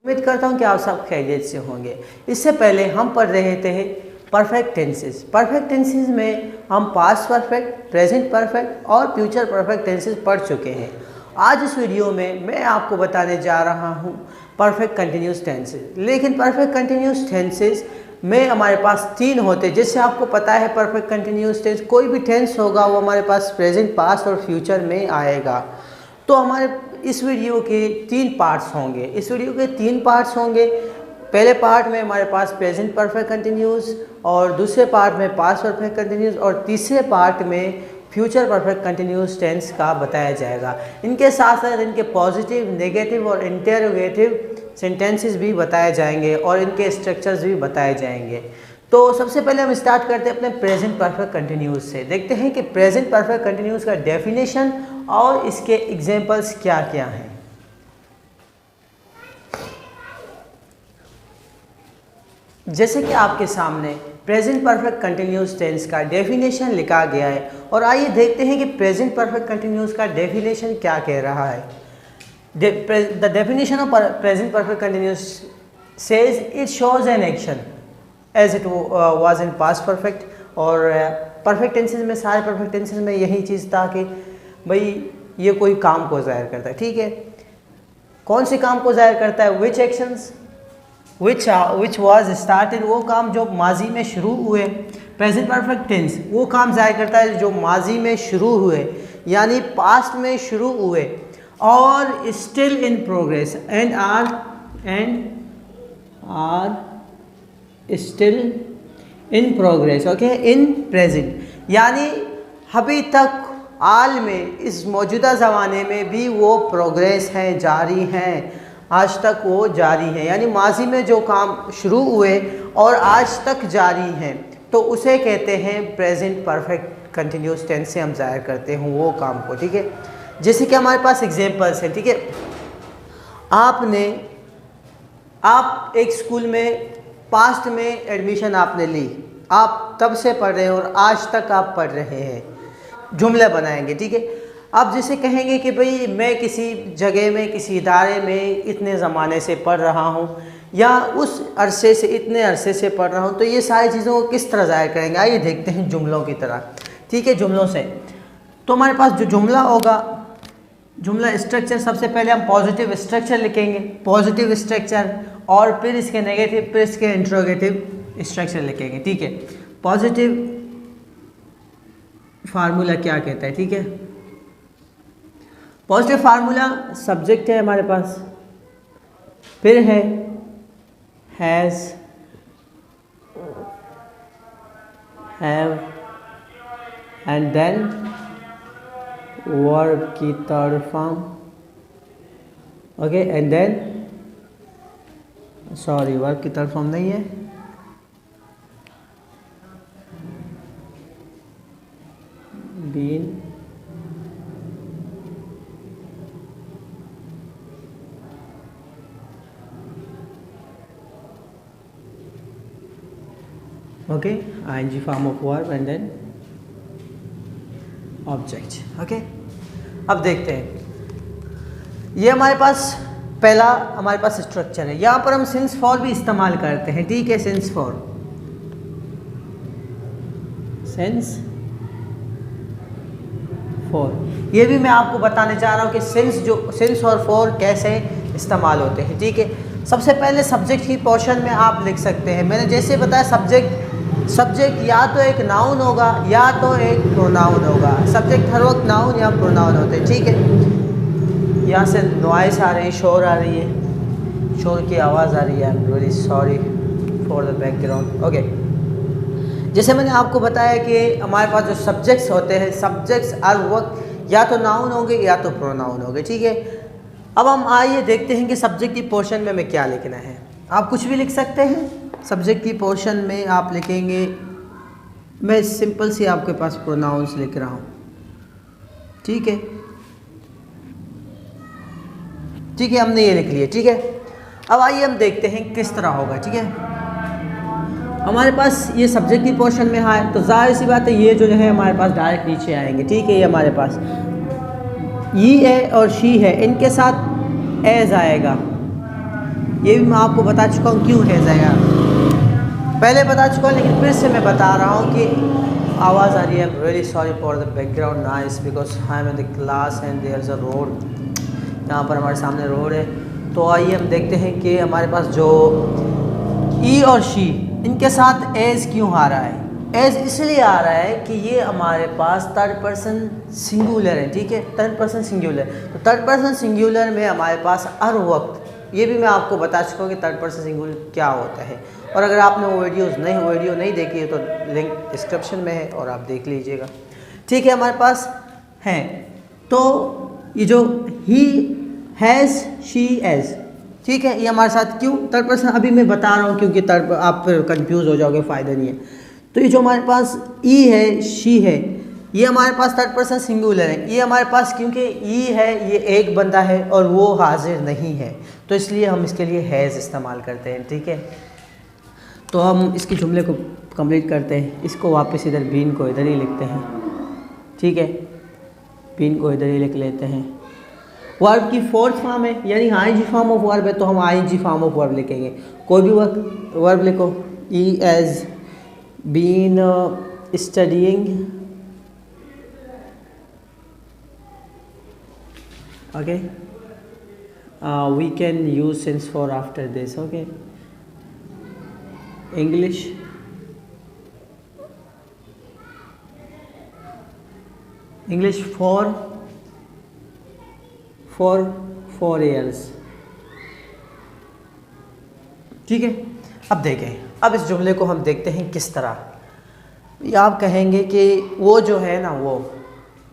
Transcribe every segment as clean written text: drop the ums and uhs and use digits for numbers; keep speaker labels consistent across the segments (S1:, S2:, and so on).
S1: उम्मीद करता हूँ कि आप सब खैरियत से होंगे। इससे पहले हम पढ़ रहे थे परफेक्ट टेंसेस। परफेक्ट टेंसेस में हम पास्ट परफेक्ट, प्रेजेंट परफेक्ट और फ्यूचर परफेक्ट टेंसेस पढ़ चुके हैं। आज इस वीडियो में मैं आपको बताने जा रहा हूँ परफेक्ट कंटिन्यूस टेंसेस। लेकिन परफेक्ट कंटिन्यूस टेंसेस में हमारे पास 3 होते हैं। जैसे आपको पता है परफेक्ट कंटिन्यूस टेंस कोई भी टेंस होगा वो हमारे पास प्रेजेंट, पास्ट और फ्यूचर में आएगा। तो हमारे इस वीडियो के 3 पार्ट्स होंगे। इस वीडियो के 3 पार्ट्स होंगे। पहले पार्ट में हमारे पास प्रेजेंट परफेक्ट कंटिन्यूस, और दूसरे पार्ट में पास्ट परफेक्ट कंटिन्यूस, और तीसरे पार्ट में फ्यूचर परफेक्ट कंटिन्यूस टेंस का बताया जाएगा। इनके साथ साथ इनके पॉजिटिव, नेगेटिव और इंटरोगेटिव सेंटेंसेस भी बताए जाएंगे और इनके स्ट्रक्चर्स भी बताए जाएंगे। तो सबसे पहले हम स्टार्ट करते हैं अपने प्रेजेंट परफेक्ट कंटिन्यूस से। देखते हैं कि प्रेजेंट परफेक्ट कंटिन्यूस का डेफिनेशन और इसके एग्जाम्पल्स क्या क्या हैं। जैसे कि आपके सामने प्रेजेंट परफेक्ट कंटिन्यूस टेंस का डेफिनेशन लिखा गया है, और आइए देखते हैं कि प्रेजेंट परफेक्ट कंटिन्यूस का डेफिनेशन क्या कह रहा है। The definition of present perfect continuous says it shows an action as it was in past perfect. और परफेक्ट टेंसेस में, सारे परफेक्ट टेंसेस में यही चीज़ था कि भाई ये कोई काम को ज़ाहिर करता है। ठीक है, कौन से काम को ज़ाहिर करता है? विच एक्शंस विच वाज स्टार्टेड, वो काम जो माजी में शुरू हुए। प्रेजेंट परफेक्ट टेंस वो काम ज़ाहिर करता है जो माजी में शुरू हुए, यानी पास्ट में शुरू हुए, और still in progress and are still in progress. Okay, in present यानी अभी तक हाल में, इस मौजूदा ज़माने में भी वो प्रोग्रेस हैं, जारी हैं, आज तक वो जारी हैं। यानी माजी में जो काम शुरू हुए और आज तक जारी हैं, तो उसे कहते हैं प्रेजेंट परफेक्ट कंटिन्यूस टेंस से हम ज़ाहिर करते हैं वो काम को। ठीक है, जैसे कि हमारे पास एग्जांपल्स हैं। ठीक है, आप एक स्कूल में पास्ट में एडमिशन आपने ली, आप तब से पढ़ रहे हैं और आज तक आप पढ़ रहे हैं। जुमले बनाएंगे। ठीक है, आप जैसे कहेंगे कि भाई मैं किसी जगह में, किसी इदारे में इतने ज़माने से पढ़ रहा हूँ, या उस अरसे से, इतने अरसे से पढ़ रहा हूँ। तो ये सारी चीज़ों को किस तरह ज़ाहिर करेंगे, आइए देखते हैं जुमलों की तरह। ठीक है, जुमलों से तो हमारे पास जो जुमला होगा, जुमला स्ट्रक्चर, सबसे पहले हम पॉजिटिव स्ट्रक्चर लिखेंगे, पॉजिटिव स्ट्रक्चर, और फिर इसके नेगेटिव, फिर इसके इंट्रोगेटिव स्ट्रक्चर लिखेंगे। ठीक है, पॉजिटिव फार्मूला क्या कहता है? ठीक है, पॉजिटिव फार्मूला सब्जेक्ट है हमारे पास, फिर है has, have, and then verb की third form. Okay, and then sorry, verb की थर्ड फॉर्म नहीं है, been, okay, ing form of verb and then object. Okay, अब देखते हैं। ये हमारे पास पहला हमारे पास स्ट्रक्चर है। यहाँ पर हम सिंस फॉर भी इस्तेमाल करते हैं। ठीक है, सिंस फॉर, सिंस फॉर, ये भी मैं आपको बताने जा रहा हूँ कि सिंस और फॉर कैसे इस्तेमाल होते हैं। ठीक है, सबसे पहले सब्जेक्ट की पोर्शन में आप लिख सकते हैं। मैंने जैसे बताया सब्जेक्ट या तो एक नाउन होगा या तो एक प्रोनाउन होगा। सब्जेक्ट हर वक्त नाउन या प्रोनाउन होते हैं। ठीक है, यहाँ से नॉइस आ रही है, शोर आ रही है, शोर की आवाज़ आ रही है। I am really sorry for the background. Okay, जैसे मैंने आपको बताया कि हमारे पास जो सब्जेक्ट्स होते हैं, सब्जेक्ट्स हर वक्त या तो नाउन होंगे या तो प्रोनाउन होंगे। ठीक है, अब हम आइए देखते हैं कि सब्जेक्ट की पोर्शन में हमें क्या लिखना है। आप कुछ भी लिख सकते हैं। सब्जेक्ट की पोर्शन में आप लिखेंगे, मैं सिंपल सी आपके पास प्रोनाउंस लिख रहा हूँ। ठीक है, ठीक है, हमने ये लिख लिया। ठीक है, अब आइए हम देखते हैं किस तरह होगा। ठीक है, हमारे पास ये सब्जेक्ट की पोर्शन में है, तो जाहिर सी बात है ये जो है हमारे पास डायरेक्ट नीचे आएंगे। ठीक है, ये हमारे पास ये है और शी है, इनके साथ एज आएगा। ये भी मैं आपको बता चुका हूँ क्यों हैज़ आएगा, पहले बता चुका हूँ लेकिन फिर से मैं बता रहा हूँ कि आवाज़ आ रही है। I am really sorry for the background noise because I am in the class and there is a road, यहाँ पर हमारे सामने रोड है। तो आइए हम देखते हैं कि हमारे पास जो ई और शी इनके साथ एज क्यों आ रहा है। एज इसलिए आ रहा है कि ये हमारे पास थर्ड पर्सन सिंगुलर है, ठीक है, थर्ड पर्सन सिंगुलर। तो थर्ड पर्सन सिंगुलर में हमारे पास हर वक्त, ये भी मैं आपको बता चुका हूँ कि थर्ड पर्सन सिंगुलर क्या होता है। और अगर आपने वो वीडियो नहीं देखी है तो लिंक डिस्क्रिप्शन में है और आप देख लीजिएगा, ठीक है। हमारे पास हैं तो ये जो ही, हैज़, शी, एज, ठीक है, ये हमारे साथ क्यों थर्ड पर्सन अभी मैं बता रहा हूँ क्योंकि थर्ड आप फिर कंफ्यूज हो जाओगे, फ़ायदा नहीं है। तो ये जो हमारे पास ई है, शी है, ये हमारे पास थर्ड पर्सन सिंगुलर है। ये हमारे पास क्योंकि ई है, ये एक बंदा है और वो हाजिर नहीं है, तो इसलिए हम इसके लिए हैज़ इस्तेमाल करते हैं, ठीक है। तो हम इसके जुमले को कंप्लीट करते हैं। इसको वापस इधर बीन को इधर ही लिखते हैं, ठीक है, बीन को इधर ही लिख लेते हैं। वर्ब की फोर्थ फॉर्म है, यानी आईएनजी फॉर्म ऑफ वर्ब है, तो हम आईएनजी फॉर्म ऑफ वर्ब लिखेंगे। कोई भी वर्ब लिखो, he has been studying, okay, we can use since for after this, okay, English, for 4 years, ठीक है। अब देखें, अब इस जुमले को हम देखते हैं किस तरह। आप कहेंगे कि वो जो है ना, वो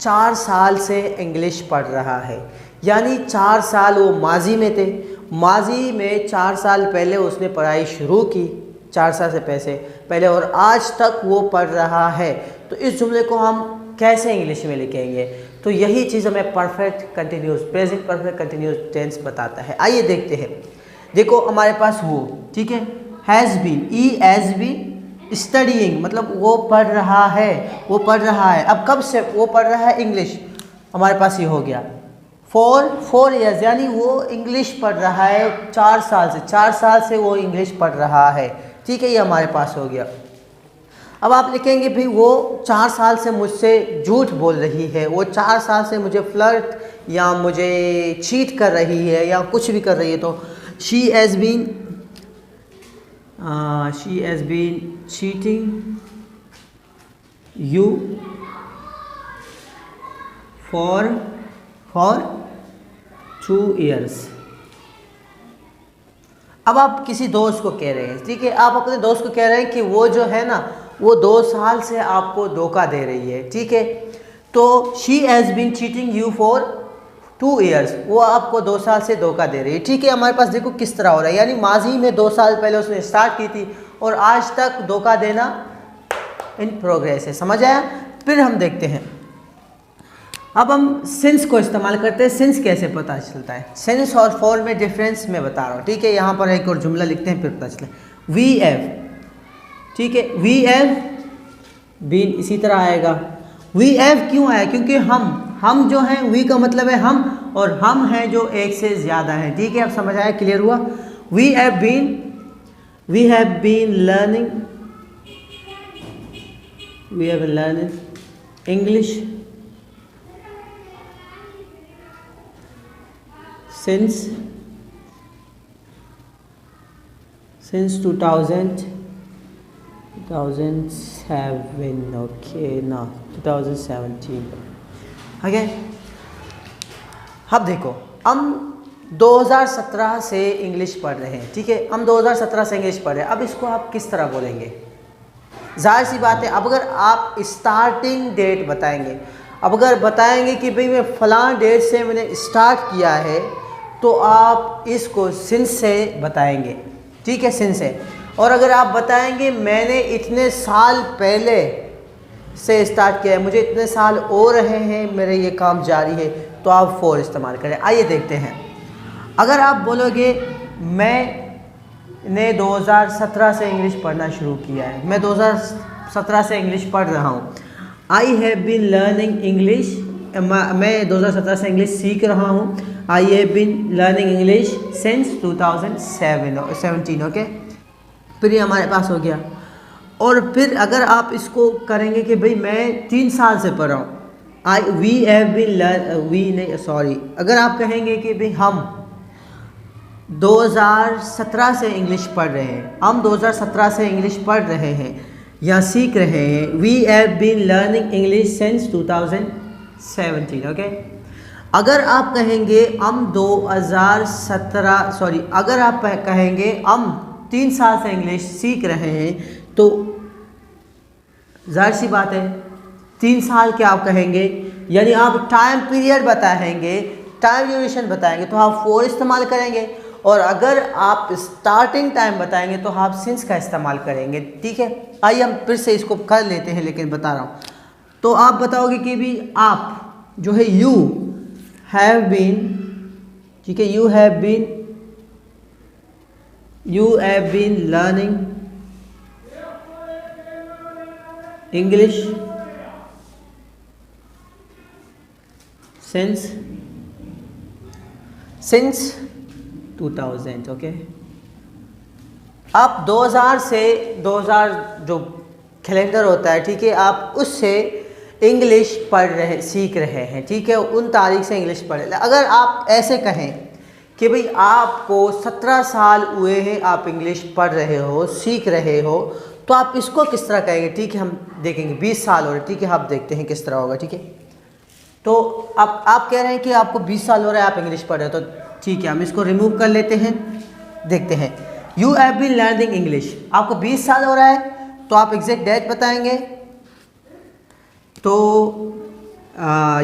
S1: 4 साल से इंग्लिश पढ़ रहा है, यानी 4 साल वो माजी में थे, माजी में 4 साल पहले उसने पढ़ाई शुरू की, 4 साल से पहले, और आज तक वो पढ़ रहा है। तो इस जुमले को हम कैसे इंग्लिश में लिखेंगे? तो यही चीज़ हमें perfect continuous, present perfect continuous tense बताता है। आइए देखते हैं। देखो हमारे पास वो, ठीक है, has been, he has been studying, मतलब वो पढ़ रहा है, वो पढ़ रहा है। अब कब से वो पढ़ रहा है? इंग्लिश, हमारे पास ये हो गया। 4 ईयर्स, यानी वो इंग्लिश पढ़ रहा है 4 साल से, 4 साल से वो इंग्लिश पढ़ रहा है, ठीक है, ये हमारे पास हो गया। अब आप लिखेंगे भाई वो 4 साल से मुझसे झूठ बोल रही है, वो 4 साल से मुझे फ्लर्ट या मुझे चीट कर रही है या कुछ भी कर रही है, तो she has been cheating you for 2 years. अब आप किसी दोस्त को कह रहे हैं, ठीक है, आप अपने दोस्त को कह रहे हैं कि वो जो है ना, वो 2 साल से आपको धोखा दे रही है, ठीक है। तो she has been cheating you for 2 years, वो आपको 2 साल से धोखा दे रही है, ठीक है। हमारे पास देखो किस तरह हो रहा है, यानी माजी में 2 साल पहले उसने स्टार्ट की थी और आज तक धोखा देना इन प्रोग्रेस है, समझ आया। फिर हम देखते हैं, अब हम सिंस को इस्तेमाल करते हैं। सिंस कैसे पता चलता है? सिंस और फॉर में डिफरेंस मैं बता रहा हूँ, ठीक है। यहाँ पर एक और जुमला लिखते हैं फिर पता चले। वी हैव, ठीक है, वी हैव बीन इसी तरह आएगा। वी हैव क्यों आया? क्योंकि हम जो हैं, वी का मतलब है हम, और हम हैं जो एक से ज़्यादा है, ठीक है। अब समझ आया, क्लियर हुआ। We have been learning English since 2007, okay, no, 2017, okay। अब देखो, हम 2017 से इंग्लिश पढ़ रहे हैं, ठीक है, हम 2017 से इंग्लिश पढ़ रहे हैं। अब इसको आप किस तरह बोलेंगे? जाहिर सी बात है, अब अगर आप स्टार्टिंग डेट बताएंगे, अब अगर बताएंगे कि भाई मैं फ़लाँ डेट से मैंने स्टार्ट किया है, तो आप इसको सिंस से बताएंगे, ठीक है, सिंस से। और अगर आप बताएंगे मैंने इतने साल पहले से स्टार्ट किया है, मुझे इतने साल हो रहे हैं, मेरे ये काम जारी है, तो आप फॉर इस्तेमाल करें। आइए देखते हैं। अगर आप बोलोगे मैंने 2017 से इंग्लिश पढ़ना शुरू किया है, मैं 2017 से इंग्लिश पढ़ रहा हूँ, I have been learning English, मैं 2017 से इंग्लिश सीख रहा हूँ। I have been learning English since 2017, okay. फिर ये हमारे पास हो गया। और फिर अगर आप इसको करेंगे कि भाई मैं 3 साल से पढ़ रहा हूँ, वी हैव बीन अगर आप कहेंगे कि भाई हम 2017 से इंग्लिश पढ़ रहे हैं, हम 2017 से इंग्लिश पढ़ रहे हैं या सीख रहे हैं, we have been learning English since 2017, okay. अगर आप कहेंगे हम 2017 अगर आप कहेंगे हम 3 साल से इंग्लिश सीख रहे हैं, तो जाहिर सी बात है 3 साल क्या आप कहेंगे, यानी आप टाइम पीरियड बताएंगे, टाइम ड्यूरेशन बताएंगे तो आप फॉर इस्तेमाल करेंगे, और अगर आप स्टार्टिंग टाइम बताएंगे तो आप सिंस का इस्तेमाल करेंगे, ठीक है। आइए हम फिर से इसको कर लेते हैं, लेकिन बता रहा हूँ। तो आप बताओगे कि भी आप जो है यू हैव बीन, ठीक है, you have been learning English since 2000, okay. आप 2000 से 2000 जो कैलेंडर होता है, ठीक है, आप उससे इंग्लिश सीख रहे हैं, ठीक है, उन तारीख से इंग्लिश पढ़ रहे हैं। अगर आप ऐसे कहें कि भाई आपको 17 साल हुए हैं, आप इंग्लिश पढ़ रहे हो, सीख रहे हो, तो आप इसको किस तरह कहेंगे, ठीक है, हम देखेंगे। 20 साल हो रहे, ठीक है, आप देखते हैं किस तरह होगा, ठीक है। तो अब आप कह रहे हैं कि आपको 20 साल हो रहा है, आप इंग्लिश पढ़ रहे हो, तो ठीक है, हम इसको रिमूव कर लेते हैं, देखते हैं। You have been learning English, आपको 20 साल हो रहा है, तो आप एग्जैक्ट डेट बताएंगे। तो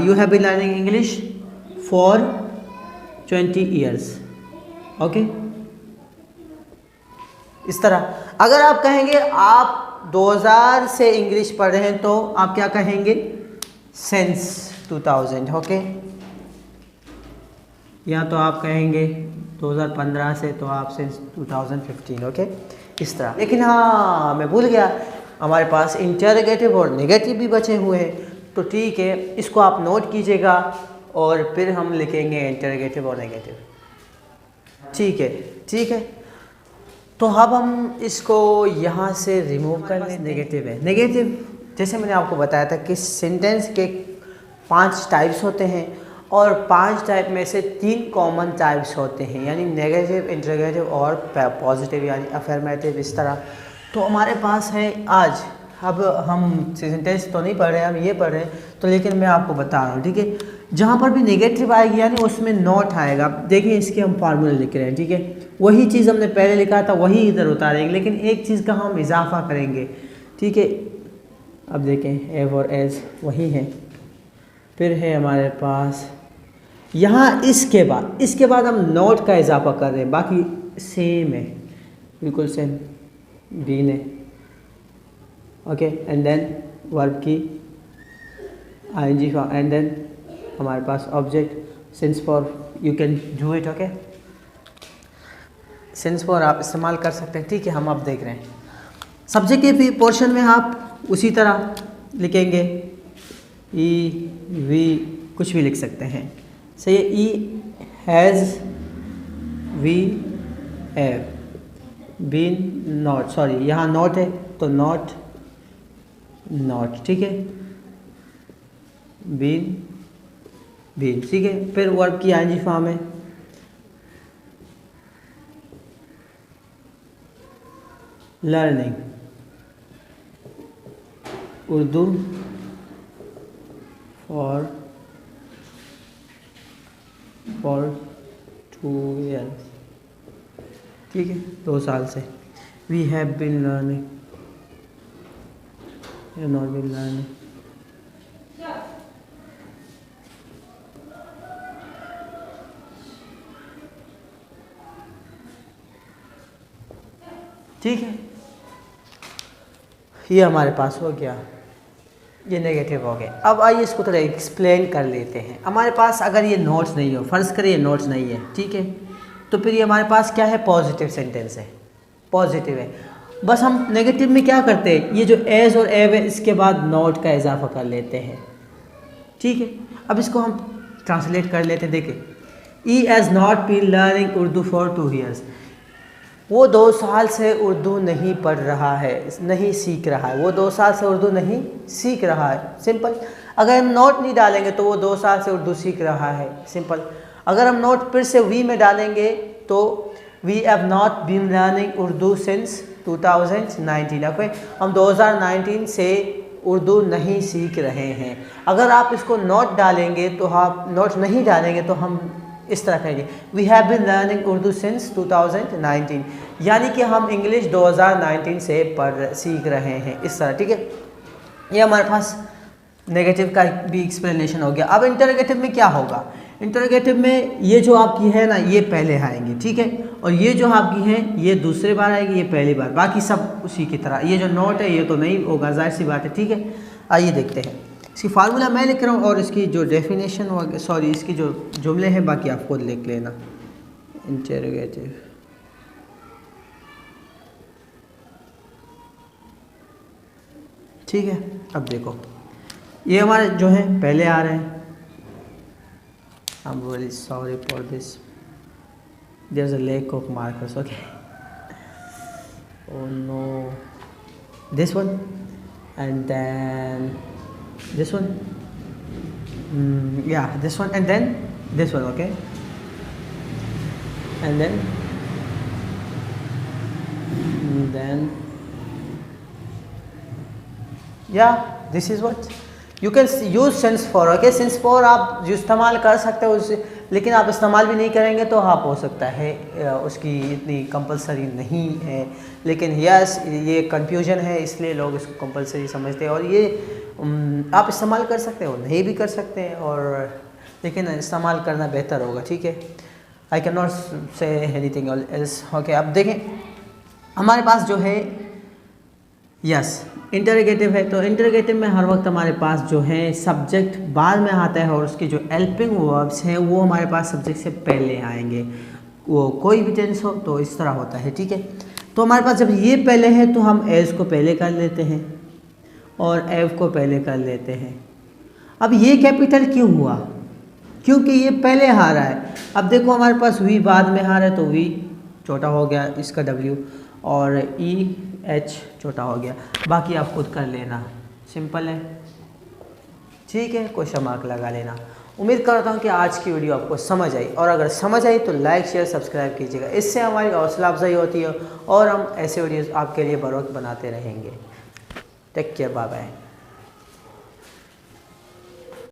S1: you have been learning English for 20 years, okay. इस तरह अगर आप कहेंगे आप 2000 से इंग्लिश पढ़ रहे हैं, तो आप क्या कहेंगे, सिंस 2000, ओके। या तो आप कहेंगे 2015 से, तो आप सिंस 2015, ओके, इस तरह। लेकिन हाँ, मैं भूल गया, हमारे पास इंटरोगेटिव और नेगेटिव भी बचे हुए हैं, तो ठीक है, इसको आप नोट कीजिएगा और फिर हम लिखेंगे इंटरोगेटिव और नेगेटिव, ठीक है, ठीक है। तो अब हम इसको यहाँ से रिमूव कर लें। नेगेटिव है, नेगेटिव जैसे मैंने आपको बताया था कि सेंटेंस के 5 टाइप्स होते हैं, और 5 टाइप में से 3 कॉमन टाइप्स होते हैं, यानी नेगेटिव, इंटरोगेटिव और पॉजिटिव यानी अफर्मेटिव, इस तरह। तो हमारे पास है आज, अब हम सेंटेंस तो नहीं पढ़ रहे हैं, हम ये पढ़ रहे हैं, तो लेकिन मैं आपको बता रहा हूँ, ठीक है। जहाँ पर भी नेगेटिव आएगी यानी उसमें नॉट आएगा। देखिए इसके हम फार्मूले लिख रहे हैं, ठीक है, वही चीज़ हमने पहले लिखा था वही इधर उतारेंगे, लेकिन एक चीज़ का हम इजाफा करेंगे, ठीक है। अब देखें एव और एज वही है। फिर है हमारे पास यहाँ इसके बाद हम नोट का इजाफा कर रहे हैं, बाकी सेम है, बिल्कुल सेम, बीन है, ओके। एंड देन वर्ब की आईएनजी फॉर्म, एंड देन हमारे पास object since for, you can do it, okay. Since for आप इस्तेमाल कर सकते हैं, ठीक है। हम अब देख रहे हैं सब्जेक्ट के पोर्शन में आप उसी तरह लिखेंगे, ई वी कुछ भी लिख सकते हैं, सही है। He has, we have, been, not, sorry यहाँ नॉट है तो नॉट, ठीक है, बीन, ठीक है। फिर वर्ब की आईएनजी फॉर्म है, लर्निंग, उर्दू फॉर 2 ईयर्स, ठीक है, 2 साल से। We have been learning, not been learning, ठीक है। ये हमारे पास हो गया, ये नेगेटिव हो गए। अब आइए इसको थोड़ा एक्सप्लेन कर लेते हैं। हमारे पास अगर ये नोट्स नहीं हो, फ़र्ज़ करिए ये नोट्स नहीं है, ठीक है, तो फिर ये हमारे पास क्या है, पॉजिटिव सेंटेंस है, पॉजिटिव है। बस हम नेगेटिव में क्या करते हैं, ये जो एज और एव है इसके बाद नोट का इजाफा कर लेते हैं, ठीक है। अब इसको हम ट्रांसलेट कर लेते हैं। देखिए he has not been learning Urdu for 2 years। वो 2 साल से उर्दू नहीं पढ़ रहा है, नहीं सीख रहा है। वो 2 साल से उर्दू नहीं सीख रहा है। सिंपल। अगर हम नोट नहीं डालेंगे तो वो 2 साल से उर्दू सीख रहा है। सिंपल। अगर हम नोट फिर से वी में डालेंगे तो we have not been learning Urdu since 2019। Okay, हम 2019 से उर्दू नहीं सीख रहे हैं। अगर आप इसको नोट डालेंगे तो आप नोट नहीं डालेंगे तो हम इस तरह कहेंगे we have been learning Urdu since 2019, यानी कि हम इंग्लिश 2019 से सीख रहे हैं। इस तरह, ठीक है। ये हमारे पास नेगेटिव का भी एक्सप्लेनेशन हो गया। अब इंटरोगेटिव में क्या होगा? इंटरोगेटिव में ये जो आपकी है ना, ये पहले आएंगे, ठीक है, और ये जो आपकी है ये दूसरे बार आएगी, ये पहली बार, बाकी सब उसी की तरह। ये जो नोट है ये तो नहीं होगा, जाहिर सी बात है, ठीक है। आइए देखते हैं। इसकी फार्मूला मैं लिख रहा हूँ और इसकी जो डेफिनेशन सॉरी इसकी जो जुमले हैं बाकी आप खुद लिख लेना। इंटरोगेटिव, ठीक है। अब देखो ये हमारे जो है पहले आ रहे हैं। I'm really sorry for this. There's a lack of markers. Okay. Oh no. This one, and then this one. Yeah, this one, and then this one. Okay. And then yeah, this is what you can use since for. Okay, since for आप जो इस्तेमाल कर सकते हो उससे, लेकिन आप इस्तेमाल भी नहीं करेंगे तो आप हो सकता है उसकी इतनी कंपलसरी नहीं है। लेकिन यस, ये कन्फ्यूजन है इसलिए लोग इसको कंपलसरी समझते हैं। और ये आप इस्तेमाल कर सकते हो, नहीं भी कर सकते हैं, और लेकिन इस्तेमाल करना बेहतर होगा, ठीक है। I can not say anything else. Okay, अब देखें हमारे पास जो है यस इंटरोगेटिव है, तो इंटरोगेटिव में हर वक्त हमारे पास जो है सब्जेक्ट बाद में आता है और उसके जो हेल्पिंग वर्ब्स हैं वो हमारे पास सब्जेक्ट से पहले आएंगे। वो कोई भी टेंस हो तो इस तरह होता है, ठीक है। तो हमारे पास जब ये पहले है तो हम एज को पहले कर लेते हैं और एव को पहले कर लेते हैं। अब ये कैपिटल क्यों हुआ? क्योंकि ये पहले आ रहा है। अब देखो हमारे पास वी बाद में आ रहा है तो वी छोटा हो गया इसका डब्ल्यू, और ई एच छोटा हो गया। बाकी आप खुद कर लेना, सिंपल है, ठीक है। क्वेश्चन मार्क लगा लेना। उम्मीद करता हूँ कि आज की वीडियो आपको समझ आई, और अगर समझ आई तो लाइक शेयर सब्सक्राइब कीजिएगा। इससे हमारी हौसला अफजाई होती है और हम ऐसे वीडियोस आपके लिए बर वक्त बनाते रहेंगे। Take care, bye bye.